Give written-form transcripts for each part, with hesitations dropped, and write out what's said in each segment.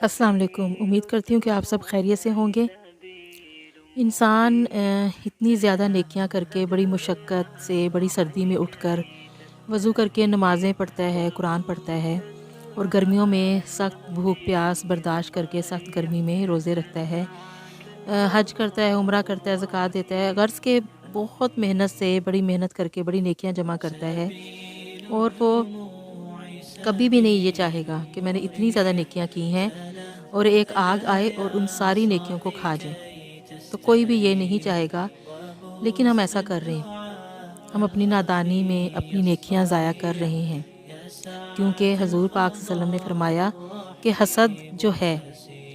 अस्सलाम वालेकुम। उम्मीद करती हूँ कि आप सब खैरियत से होंगे। इंसान इतनी ज़्यादा नेकियां करके बड़ी मुशक्क़त से बड़ी सर्दी में उठकर वज़ू करके नमाज़ें पढ़ता है, कुरान पढ़ता है और गर्मियों में सख्त भूख प्यास बर्दाश्त करके सख्त गर्मी में रोज़े रखता है। हज करता है, उम्रा करता है, ज़कात देता है। गर्ज़ के बहुत मेहनत से बड़ी मेहनत करके बड़ी नेकियां जमा करता है और वो कभी भी नहीं ये चाहेगा कि मैंने इतनी ज़्यादा नेकियां की हैं और एक आग आए और उन सारी नेकियों को खा जाए। तो कोई भी ये नहीं चाहेगा, लेकिन हम ऐसा कर रहे हैं। हम अपनी नादानी में अपनी नेकियां ज़ाया कर रहे हैं, क्योंकि हज़ूर पाक सल्लल्लाहु अलैहि वसल्लम ने फरमाया कि हसद जो है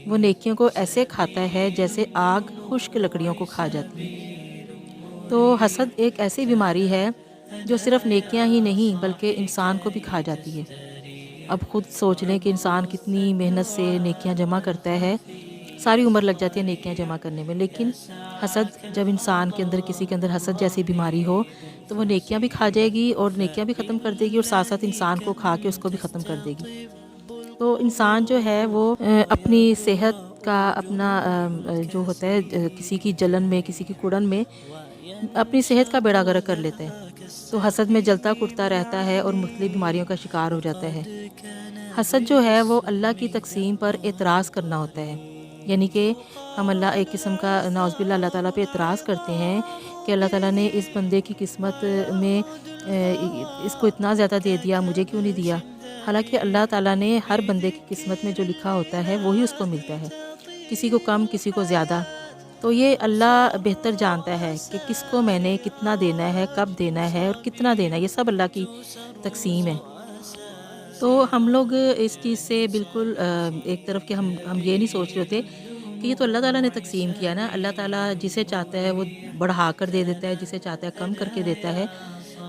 वो नेकियों को ऐसे खाता है जैसे आग खुश्क लकड़ियों को खा जाती है। तो हसद एक ऐसी बीमारी है जो सिर्फ़ नेकियां ही नहीं बल्कि इंसान को भी खा जाती है। अब खुद सोच लें कि इंसान कितनी मेहनत से नेकियां जमा करता है, सारी उम्र लग जाती है नेकियां जमा करने में, लेकिन हसद जब इंसान के अंदर किसी के अंदर हसद जैसी बीमारी हो तो वो नेकियां भी खा जाएगी और नेकियां भी ख़त्म कर देगी और साथ-साथ इंसान को खा के उसको भी ख़त्म कर देगी। तो इंसान जो है वो अपनी सेहत का अपना जो होता है किसी की जलन में, किसी की कुड़न में अपनी सेहत का बेड़ा गर्क कर लेता है। तो हसद में जलता कुटता रहता है और मुख्तलिफ बीमारियों का शिकार हो जाता है। हसद जो है वो अल्लाह की तक़सीम पर एतराज़ करना होता है। यानी कि हम एक किस्म का नाउज़ुबिल्लाह अल्लाह ताला पे एतराज़ करते हैं कि अल्लाह ताला ने इस बंदे की किस्मत में इसको इतना ज़्यादा दे दिया, मुझे क्यों नहीं दिया? हालाँकि अल्लाह ताला ने हर बंदे की किस्मत में जो लिखा होता है वही उसको मिलता है। किसी को कम, किसी को ज़्यादा। तो ये अल्लाह बेहतर जानता है कि किसको मैंने कितना देना है, कब देना है और कितना देना है, ये सब अल्लाह की तक़सीम है। तो हम लोग इस चीज़ से बिल्कुल एक तरफ के हम ये नहीं सोच रहे होते कि ये तो अल्लाह ताला ने तक़सीम किया ना, अल्लाह ताला जिसे चाहता है वो बढ़ा कर दे देता है, जिसे चाहता है कम करके देता है।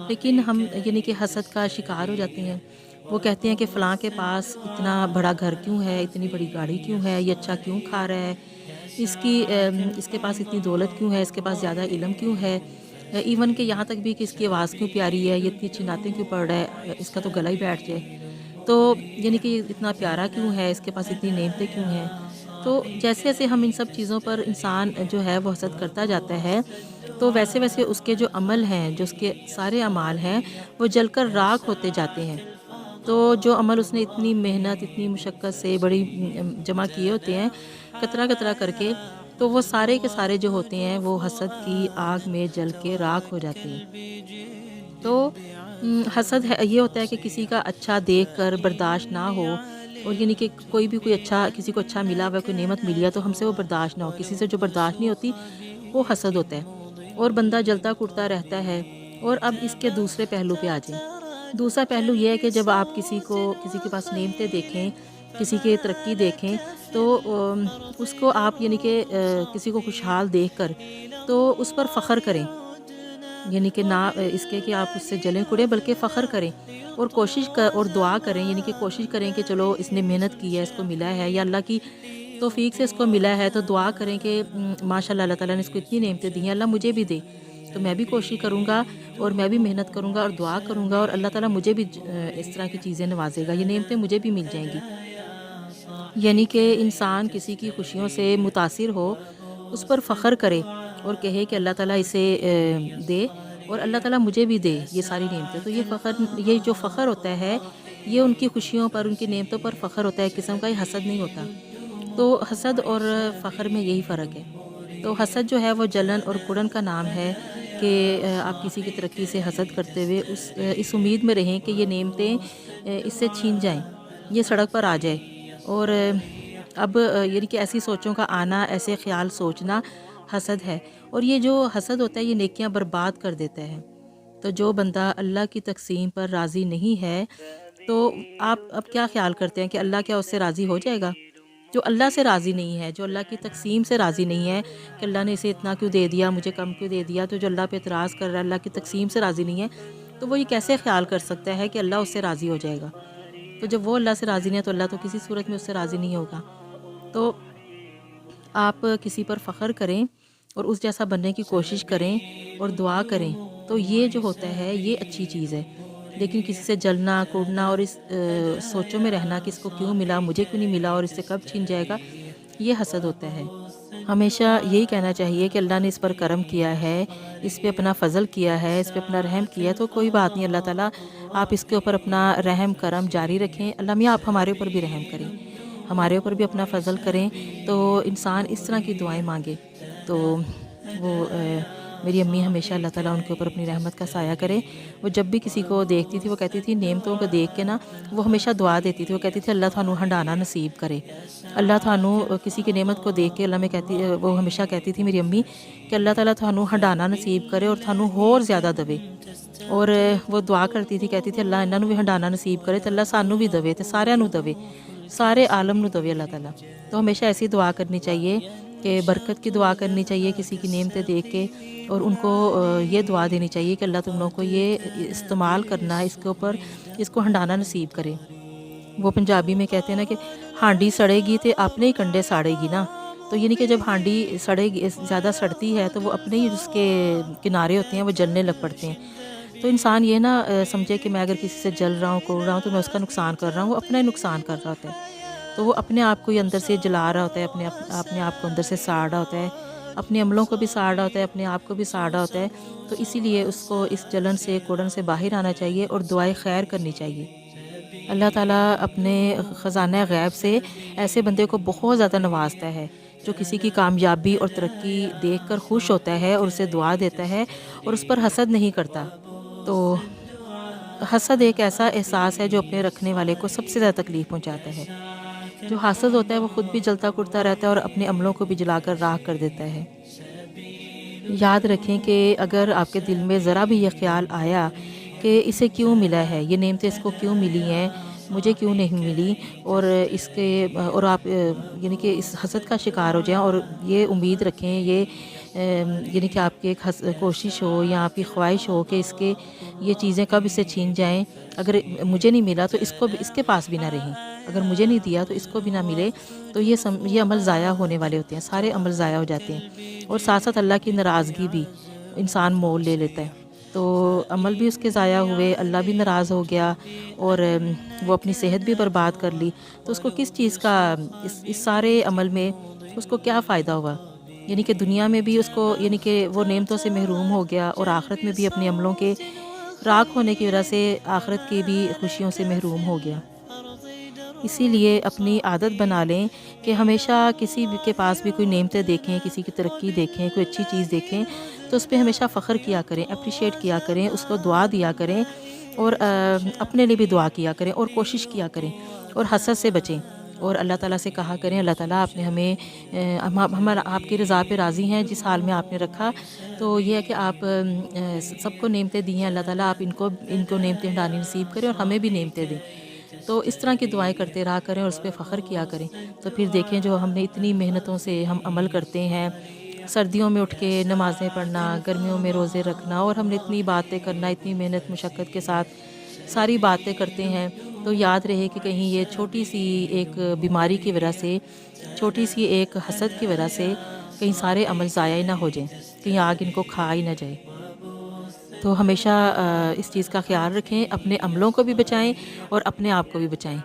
लेकिन हम यानी कि हसद का शिकार हो जाते हैं। वो कहते हैं कि फ़लाँ के पास इतना बड़ा घर क्यों है, इतनी बड़ी गाड़ी क्यों है, ये अच्छा क्यों खा रहा है, इसके पास इतनी दौलत क्यों है, इसके पास ज़्यादा इल्म क्यों है। इवन कि यहाँ तक भी कि इसकी आवाज़ क्यों प्यारी है, ये इतनी अच्छी नातें क्यों पढ़ रहा है, इसका तो गला ही बैठ जाए। तो यानी कि ये इतना प्यारा क्यों है, इसके पास इतनी नेमतें क्यों हैं। तो जैसे-जैसे हम इन सब चीज़ों पर इंसान जो है वो हसद करता जाता है, तो वैसे-वैसे उसके जो अमल हैं, जो उसके सारे अमाल हैं, वो जलकर राख होते जाते हैं। तो जो अमल उसने इतनी मेहनत, इतनी मुशक्क़त से बड़ी जमा किए होते हैं, कतरा-कतरा करके, तो वो सारे के सारे जो होते हैं, वो हसद की आग में जल के राख हो जाते हैं। तो हसद है ये होता है कि किसी का अच्छा देख कर बर्दाश्त ना हो और यानी कि कोई अच्छा किसी को अच्छा मिला हुआ, कोई नेमत मिली है तो हमसे वो बर्दाश्त ना हो। किसी से जो बर्दाश्त नहीं होती, वो हसद होता है और बंदा जलता-कुटता रहता है। और अब इसके दूसरे पहलू पे आ जाएँ। दूसरा पहलू ये है कि जब आप किसी के पास नेमतें देखें, किसी की तरक्की देखें, तो उसको आप यानी कि किसी को खुशहाल देखकर तो उस पर फ़ख्र करें। यानी कि ना इसके कि आप उससे जलें कुड़ें, बल्कि फ़ख्र करें और कोशिश क और दुआ करें, यानी कि कोशिश करें कि चलो इसने मेहनत की है, इसको मिला है या अल्लाह की तौफ़ीक से इसको मिला है, तो दुआ करें कि माशाअल्लाह अल्लाह ताला ने इसको इतनी नेमतें दी हैं, अल्लाह मुझे भी दे। तो मैं भी कोशिश करूँगा और मैं भी मेहनत करूँगा और दुआ करूँगा और अल्लाह ताला मुझे भी इस तरह की चीज़ें नवाज़ेगा, ये नेमतें मुझे भी मिल जाएँगी। यानी कि इंसान किसी की खुशियों से मुतासिर हो, उस पर फ़ख्र करे और कहे कि अल्लाह ताला इसे दे और अल्लाह ताला मुझे भी दे ये सारी नेमतें। तो ये जो फ़ख्र होता है, ये उनकी खुशियों पर, उनकी नेमतों पर फ़ख्र होता है, एक किस्म का ये हसद नहीं होता। तो हसद और फ़ख्र में यही फ़र्क है। तो हसद जो है वो जलन और कुड़न का नाम है कि आप किसी की तरक्की से हसद करते हुए इस उम्मीद में रहें कि ये नेमतें इससे छीन जाएँ, ये सड़क पर आ जाए। और अब यानी कि ऐसी सोचों का आना, ऐसे ख़्याल सोचना हसद है। और ये जो हसद होता है ये नेकियां बर्बाद कर देता है। तो जो बंदा अल्लाह की तक़सीम पर राज़ी नहीं है, तो आप अब क्या ख़्याल करते हैं कि अल्लाह क्या उससे राज़ी हो जाएगा? जो अल्लाह से राज़ी नहीं है, जो अल्लाह की तक़सीम से राज़ी नहीं है कि अल्लाह ने इसे इतना क्यों दे दिया, मुझे कम क्यों दे दिया, तो जो अल्लाह पे एतराज़ कर रहा है, अल्लाह की तक़सीम से राज़ी नहीं है, तो वो ये कैसे ख़्याल कर सकता है कि अल्लाह उससे राज़ी हो जाएगा? तो जब वो अल्लाह से राज़ी नहीं है, तो अल्लाह तो किसी सूरत में उससे राज़ी नहीं होगा। तो आप किसी पर फ़ख्र करें और उस जैसा बनने की कोशिश करें और दुआ करें, तो ये जो होता है ये अच्छी चीज़ है। لیکن کسی سے جلنا کوڑنا اور اس سوچوں میں رہنا کہ اس کو کیوں ملا، مجھے کیوں نہیں ملا اور اس سے کب چھین جائے گا، یہ حسد ہوتا ہے۔ ہمیشہ یہی کہنا چاہیے کہ اللہ نے اس پر کرم کیا ہے، اس پہ اپنا فضل کیا ہے، اس پہ اپنا رحم کیا ہے، تو کوئی بات نہیں، اللہ تعالیٰ آپ اس کے اوپر اپنا رحم کرم جاری رکھیں۔ اللہ میاں آپ ہمارے اوپر بھی رحم کریں، ہمارے اوپر بھی اپنا فضل کریں، تو انسان اس طرح کی دعائیں مانگے تو وہ میری امی ہمیشہ اللہ تعالیٰ ان کے اوپر اپنی رحمت کا سایہ کرے۔ وہ جب بھی کسی کو دیکھتی تھی وہ کہتی تھی، نعمتوں کو دیکھ کے نا وہ ہمیشہ دعا دیتی تھی، وہ کہتی تھی اللہ تھانوں ہنڈانا نصیب کرے، اللہ تھانوں کسی کی نعمت کو دیکھ کے اللہ میں کہتی وہ ہمیشہ کہتی تھی میری امی کہ اللہ تعالیٰ تھانوں ہنڈانا نصیب کرے اور تھانوں اور زیادہ دوے۔ اور وہ دعا کرتی تھی، کہتی تھی اللہ انہاں نوں بھی ہنڈانا نصیب کرے تو اللہ سانوں بھی دوے تے سارے نوں دوے، سارے عالم نوں دوے اللہ تعالیٰ۔ تو ہمیشہ ایسی دعا کرنی چاہیے کہ برکت کی دعا کرنی چاہیے کسی کی نعمتیں دیکھ کے، اور ان کو یہ دعا دینی چاہیے کہ اللہ تم لوگوں کو یہ استعمال کرنا، اس کے اوپر اس کو ہنڈانا نصیب کرے۔ وہ پنجابی میں کہتے ہیں نا کہ ہانڈی سڑے گی تے اپنے ہی کنڈے ساڑے گی نا، تو یعنی کہ جب ہانڈی سڑے گی زیادہ سڑتی ہے تو وہ اپنے ہی اس کے کنارے ہوتے ہیں وہ جلنے لگ پڑتے ہیں۔ تو انسان یہ نہ سمجھے کہ میں اگر کسی سے جل رہا ہوں کوڑ رہا ہوں تو میں اس کا نقصان کر رہا ہوں، وہ اپنا ہی نقصان کر رہا ہوتا ہے، تو وہ اپنے آپ کو ہی اندر سے جلا رہا ہوتا ہے، اپنے آپ کو اندر سے ساڑ رہا ہوتا ہے، اپنے عملوں کو بھی ساڑ رہا ہوتا ہے، اپنے آپ کو بھی ساڑ رہا ہوتا ہے۔ تو اسی لیے اس کو اس جلن سے کوڑن سے باہر آنا چاہیے اور دعائے خیر کرنی چاہیے۔ اللہ تعالیٰ اپنے خزانہ غیب سے ایسے بندے کو بہت زیادہ نوازتا ہے جو کسی کی کامیابی اور ترقی دیکھ کر خوش ہوتا ہے اور اسے دعا دیتا ہے اور اس پر حسد نہیں کرتا۔ تو حسد ایک ایسا احساس ہے جو اپنے رکھنے والے کو سب سے زیادہ تکلیف پہنچاتا ہے۔ جو حاسد ہوتا ہے وہ خود بھی جلتا کڑتا رہتا ہے اور اپنے عملوں کو بھی جلا کر راکھ کر دیتا ہے۔ یاد رکھیں کہ اگر آپ کے دل میں ذرا بھی یہ خیال آیا کہ اسے کیوں ملا ہے، یہ نعمتیں اس کو کیوں ملی ہیں، مجھے کیوں نہیں ملی، اور اس کے اور آپ یعنی کہ اس حسد کا شکار ہو جائیں اور یہ امید رکھیں، یہ یعنی کہ آپ کی ایک کوشش ہو یا آپ کی خواہش ہو کہ اس کے یہ چیزیں کب اسے چھین جائیں، اگر مجھے نہیں ملا تو اس کے پاس بھی نہ رہیں، اگر مجھے نہیں دیا تو اس کو بھی نہ ملے، تو یہ عمل ضائع ہونے والے ہوتے ہیں، سارے عمل ضائع ہو جاتے ہیں، اور ساتھ ساتھ اللہ کی ناراضگی بھی انسان مول لے لیتا ہے، تو عمل بھی اس کے ضائع ہوئے، اللہ بھی ناراض ہو گیا، اور وہ اپنی صحت بھی برباد کر لی، تو اس کو کس چیز کا اس سارے عمل میں اس کو کیا فائدہ ہوا؟ یعنی کہ دنیا میں بھی اس کو یعنی کہ وہ نعمتوں سے محروم ہو گیا، اور آخرت میں بھی اپنے عملوں کے راکھ ہونے کی وجہ سے آخرت کی بھی خوشیوں سے محروم ہو گیا۔ اسی لیے اپنی عادت بنا لیں کہ ہمیشہ کسی کے پاس بھی کوئی نعمتیں دیکھیں، کسی کی ترقی دیکھیں، کوئی اچھی چیز دیکھیں تو اس پہ ہمیشہ فخر کیا کریں، اپریشیٹ کیا کریں، اس کو دعا دیا کریں، اور اپنے لیے بھی دعا کیا کریں اور کوشش کیا کریں، اور حسد سے بچیں، اور اللہ تعالیٰ سے کہا کریں اللہ تعالیٰ آپ نے ہمیں ہم آپ کی رضا پہ راضی ہیں جس حال میں آپ نے رکھا، تو یہ ہے کہ آپ سب کو نعمتیں دی ہیں، اللہ تعالیٰ آپ ان کو نعمتیں ڈانی نصیب کریں اور ہمیں بھی نعمتیں دیں۔ تو اس طرح کی دعائیں کرتے رہا کریں اور اس پہ فخر کیا کریں، تو پھر دیکھیں جو ہم نے اتنی محنتوں سے ہم عمل کرتے ہیں، سردیوں میں اٹھ کے نمازیں پڑھنا، گرمیوں میں روزے رکھنا، اور ہم نے اتنی باتیں کرنا، اتنی محنت مشقت کے ساتھ ساری باتیں کرتے ہیں، تو یاد رہے کہ کہیں یہ چھوٹی سی ایک بیماری کی وجہ سے، چھوٹی سی ایک حسد کی وجہ سے کہیں سارے عمل ضائع ہی نہ ہو جائیں، کہیں آگ ان کو کھا ہی نہ جائے۔ تو ہمیشہ اس چیز کا خیال رکھیں، اپنے عملوں کو بھی بچائیں اور اپنے آپ کو بھی بچائیں،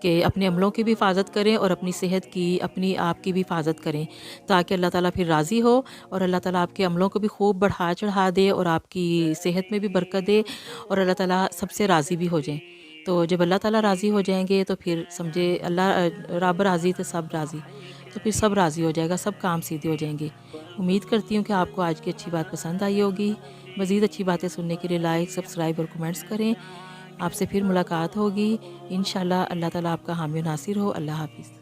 کہ اپنے عملوں کی بھی حفاظت کریں اور اپنی صحت کی، اپنی آپ کی بھی حفاظت کریں، تاکہ اللہ تعالیٰ پھر راضی ہو اور اللہ تعالیٰ آپ کے عملوں کو بھی خوب بڑھا چڑھا دے اور آپ کی صحت میں بھی برکت دے، اور اللہ تعالیٰ سب سے راضی بھی ہو جائیں۔ تو جب اللہ تعالیٰ راضی ہو جائیں گے تو پھر سمجھے اللہ رب راضی تو سب راضی، تو پھر سب راضی ہو جائے گا، سب کام سیدھے ہو جائیں گے۔ امید کرتی ہوں کہ آپ کو آج کی اچھی بات پسند آئی ہوگی۔ مزید اچھی باتیں سننے کے لیے لائک، سبسکرائب اور کمنٹس کریں۔ آپ سے پھر ملاقات ہوگی انشاءاللہ۔ اللہ تعالیٰ آپ کا حامی و ناصر ہو۔ اللہ حافظ۔